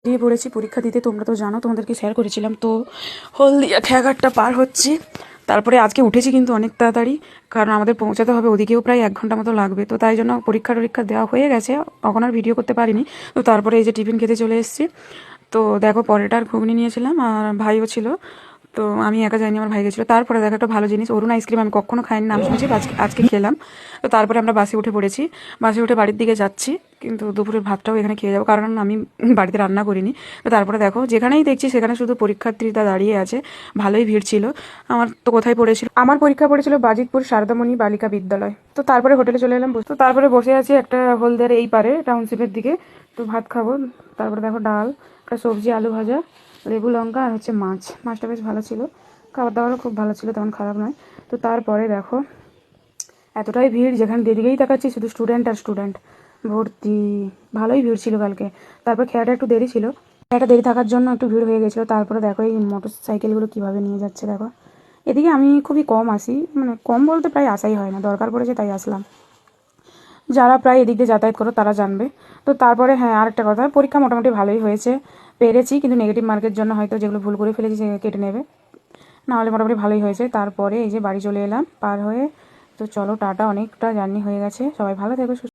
দিয়ে পড়েছি পরীক্ষা দিতে, তোমরা তো জানো, তোমাদেরকে শেয়ার করেছিলাম। তো হলদিয়া খেয়াঘাটটা পার হচ্ছি। তারপরে আজকে উঠেছি কিন্তু অনেক তাড়াতাড়ি, কারণ আমাদের পৌঁছাতে হবে, ওদিকেও প্রায় 1 ঘন্টা মতো লাগবে। তো তাই জন্য পরীক্ষা দেওয়া হয়ে গেছে, তখন আর ভিডিও করতে পারিনি। তো তারপরে এই যে টিফিন খেতে চলে এসেছি। তো দেখো পরেটা আর ঘুগনি নিয়েছিলাম, আর ভাইও ছিল। তো আমি একা যাইনি, আমার ভাই গেছিলো। তারপরে দেখো একটা ভালো জিনিস, অরুণ আইসক্রিম আমি কখনো খাইনি, নাম শুনেছি, আজকে আজকে খেলাম। তো তারপরে আমরা বাসে উঠে পড়েছি, বাসে উঠে বাড়ির দিকে যাচ্ছি। কিন্তু দুপুরের ভাতটাও এখানে খেয়ে যাবো, কারণ আমি বাড়িতে রান্না করিনি। তো তারপরে দেখো যেখানেই দেখছি সেখানে শুধু পরীক্ষার্থীরা দাঁড়িয়ে আছে, ভালোই ভিড় ছিল। আমার তো কোথায় পড়েছিল, আমার পরীক্ষা পড়েছিল বাজিতপুর শারদামণি বালিকা বিদ্যালয়। তো তারপরে হোটেলে চলে এলাম। তো তারপরে বসে আছি একটা হলদের এই পারে টাউনশিপের দিকে, তো ভাত খাবো। তারপরে দেখো ডাল, একটা সবজি, আলু ভাজা, লেবু লঙ্কা, আর হচ্ছে মাছটা বেশ ভালো ছিল, খাবার দাবারও খুব ভালো ছিল, তেমন খারাপ নয়। তো তারপরে দেখো এতটাই ভিড়, যেখানে যেদিকেই তাকাচ্ছি শুধু স্টুডেন্ট আর স্টুডেন্ট ভর্তি, ভালোই ভিড় ছিল কালকে। তারপর খেলাটা একটু দেরি ছিল, খেলাটা দেরি থাকার জন্য একটু ভিড় হয়ে গেছিলো। তারপরে দেখো এই মোটর সাইকেলগুলো কীভাবে নিয়ে যাচ্ছে দেখো। এদিকে আমি খুবই কম আসি, মানে কম বলতে প্রায় আসাই হয় না, দরকার পড়েছে তাই আসলাম। যারা প্রায় এদিক দিয়ে যাতায়াত করো তারা জানবে। তো তারপরে হ্যাঁ, আরেকটা কথা, পরীক্ষা মোটামুটি ভালোই হয়েছে, পেরেছি, কিন্তু নেগেটিভ মার্কের জন্য হয়তো যেগুলো ভুল করে ফেলেছি সেগুলো কেটে নেবে, নাহলে মোটামুটি ভালোই হয়েছে। তারপরে এই যে বাড়ি চলে এলাম পার হয়ে। তো চলো টাটা, অনেকটা জার্নি হয়ে গেছে, সবাই ভালো থেকো।